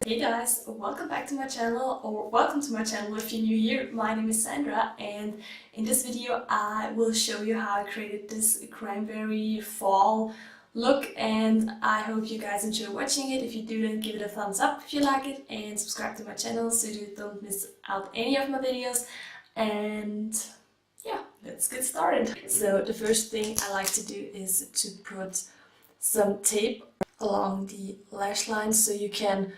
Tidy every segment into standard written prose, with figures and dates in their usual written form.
Hey guys, welcome back to my channel, or welcome to my channel if you're new here. My name is Sandra, and in this video I will show you how I created this cranberry fall look, and I hope you guys enjoy watching it. If you do, then give it a thumbs up if you like it, and subscribe to my channel so you don't miss out any of my videos. And yeah, let's get started. So the first thing I like to do is to put some tape along the lash line so you can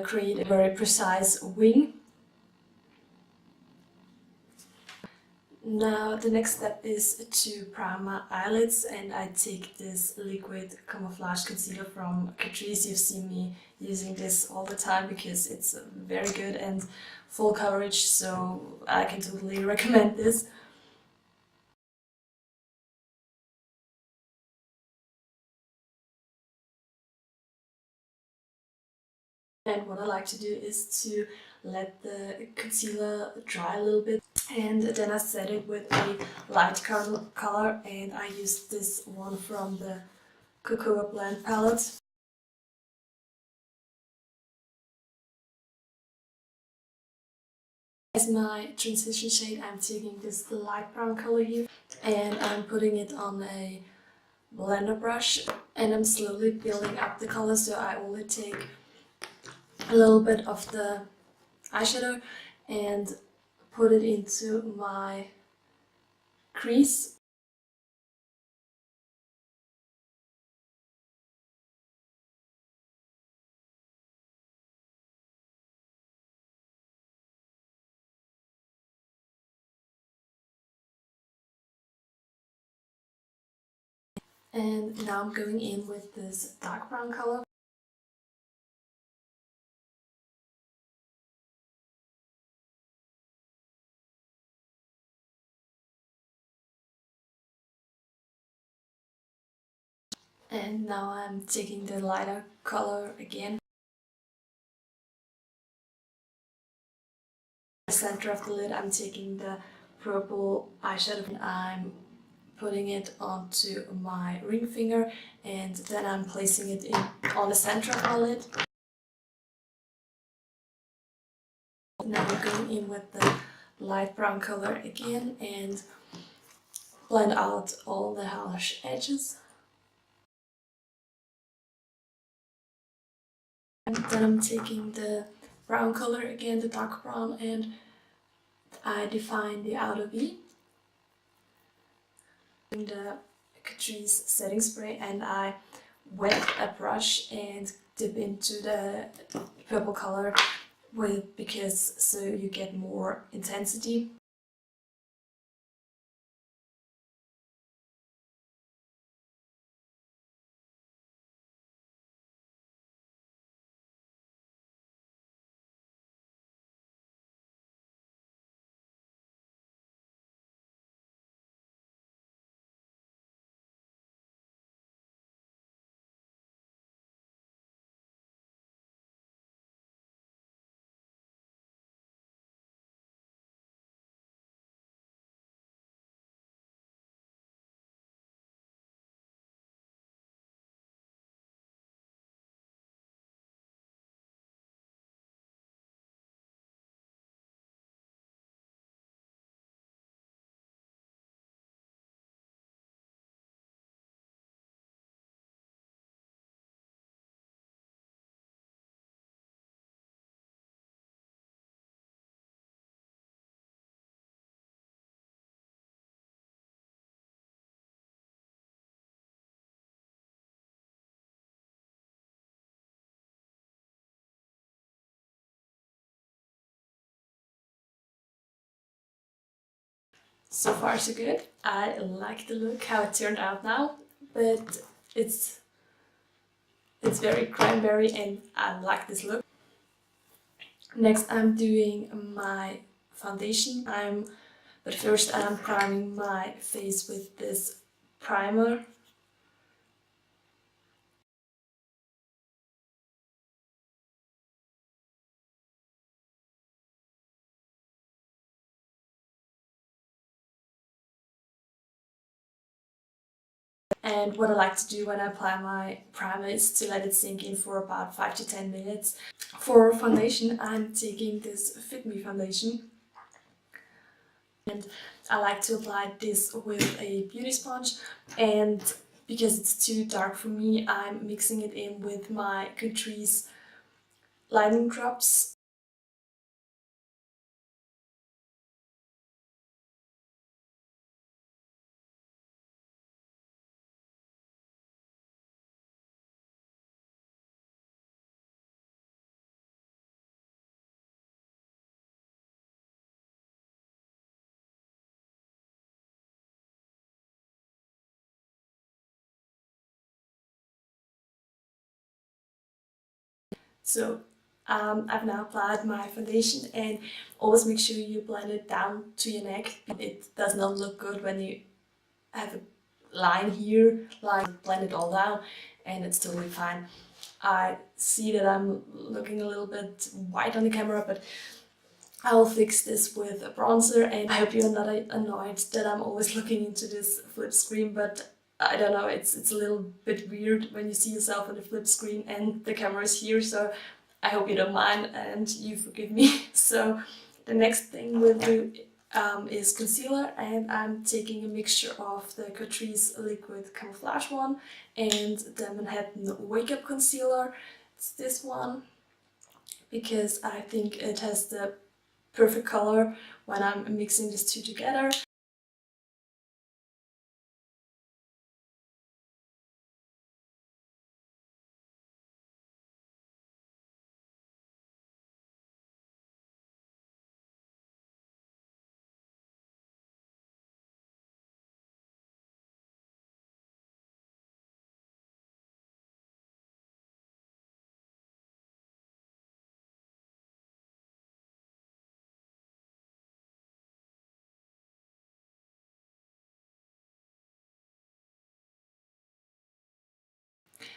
create a very precise wing. Now the next step is to prime my eyelids, and I take this liquid camouflage concealer from Catrice. You've seen me using this all the time because it's very good and full coverage, so I can totally recommend this. And what I like to do is to let the concealer dry a little bit, and then I set it with a light color, and I used this one from the Cocoa Blend palette. As my transition shade, I'm taking this light brown color here, and I'm putting it on a blender brush, and I'm slowly building up the color, so I only take a little bit of the eyeshadow and put it into my crease. And now I'm going in with this dark brown color. And now I'm taking the lighter color again. The center of the lid, I'm taking the purple eyeshadow, and I'm putting it onto my ring finger, and then I'm placing it on the center of my lid. Now I'm going in with the light brown color again and blend out all the harsh edges. And then I'm taking the brown color again, the dark brown, and I define the outer V. The Catrice setting spray, and I wet a brush and dip into the purple color because so you get more intensity. So far so good. I like the look, how it turned out now, but it's very cranberry and I like this look. Next I'm doing my foundation. But first I'm priming my face with this primer. And what I like to do when I apply my primer is to let it sink in for about 5 to 10 minutes. For foundation, I'm taking this Fit Me foundation. And I like to apply this with a beauty sponge, and because it's too dark for me, I'm mixing it in with my Catrice lighting drops. So I've now applied my foundation, and always make sure you blend it down to your neck. It does not look good when you have a line here, like blend it all down, and it's totally fine. I see that I'm looking a little bit white on the camera, but I will fix this with a bronzer, and I hope you're not annoyed that I'm always looking into this flip screen, but I don't know, it's a little bit weird when you see yourself on the flip screen and the camera is here, so I hope you don't mind and you forgive me. So the next thing we'll do is concealer, and I'm taking a mixture of the Catrice Liquid Camouflage one and the Manhattan Wake Up Concealer. It's this one because I think it has the perfect color when I'm mixing these two together.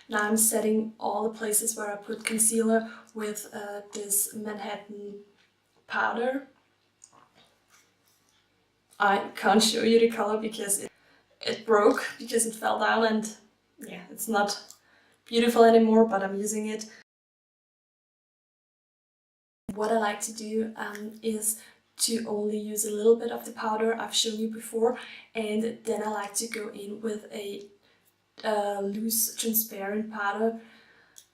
Now I'm setting all the places where I put concealer with this Manhattan powder. I can't show you the color because it broke, because it fell down, and yeah, it's not beautiful anymore, but I'm using it. What I like to do is to only use a little bit of the powder I've shown you before, and then I like to go in with a loose transparent powder,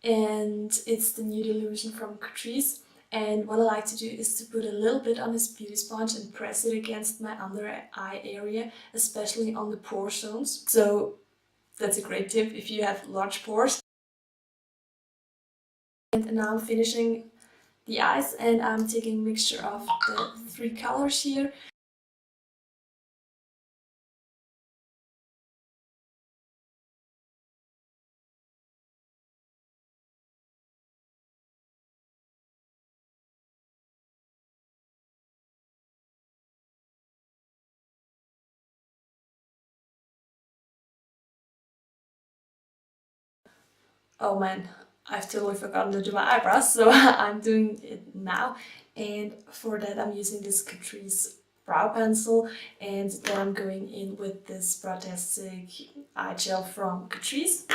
and it's the Nude Illusion from Catrice. And what I like to do is to put a little bit on this beauty sponge and press it against my under eye area, especially on the pore zones. So that's a great tip if you have large pores. And now I'm finishing the eyes, and I'm taking a mixture of the 3 colors here. Oh man, I've totally forgotten to do my eyebrows, so I'm doing it now. And for that I'm using this Catrice brow pencil, and then I'm going in with this Brotastic eye gel from Catrice.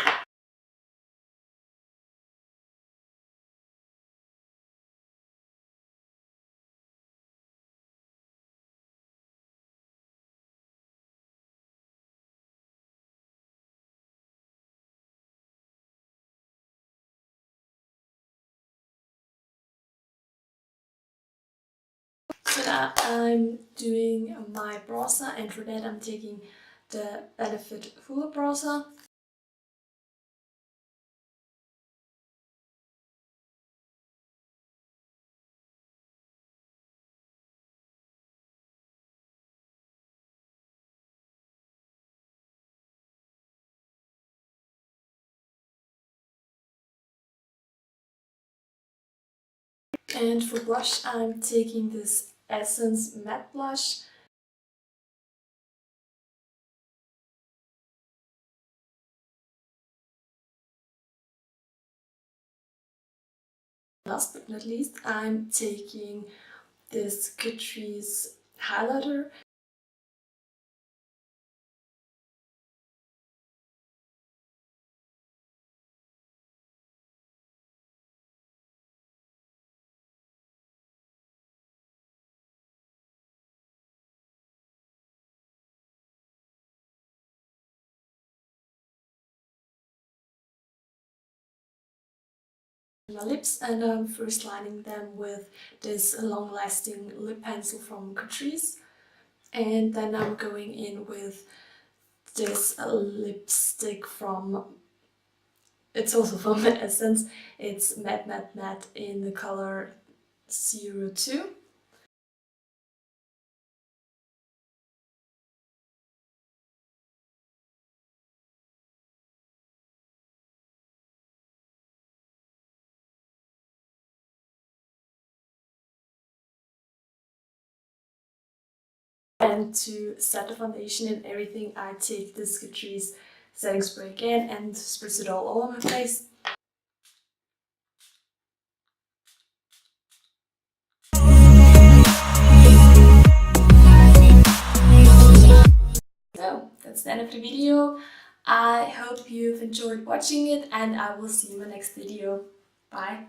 So now I'm doing my bronzer, and for that I'm taking the Benefit Fuller bronzer. And for blush I'm taking this Essence Matte Blush. Last but not least I'm taking this Catrice highlighter. my lips, and I'm first lining them with this long-lasting lip pencil from Catrice, and then I'm going in with this lipstick from, it's also from Essence, it's Matte Matte Matte in the color 02. And to set the foundation and everything, I take this Catrice setting spray again and spritz it all over my face. So that's the end of the video. I hope you've enjoyed watching it, and I will see you in my next video. Bye!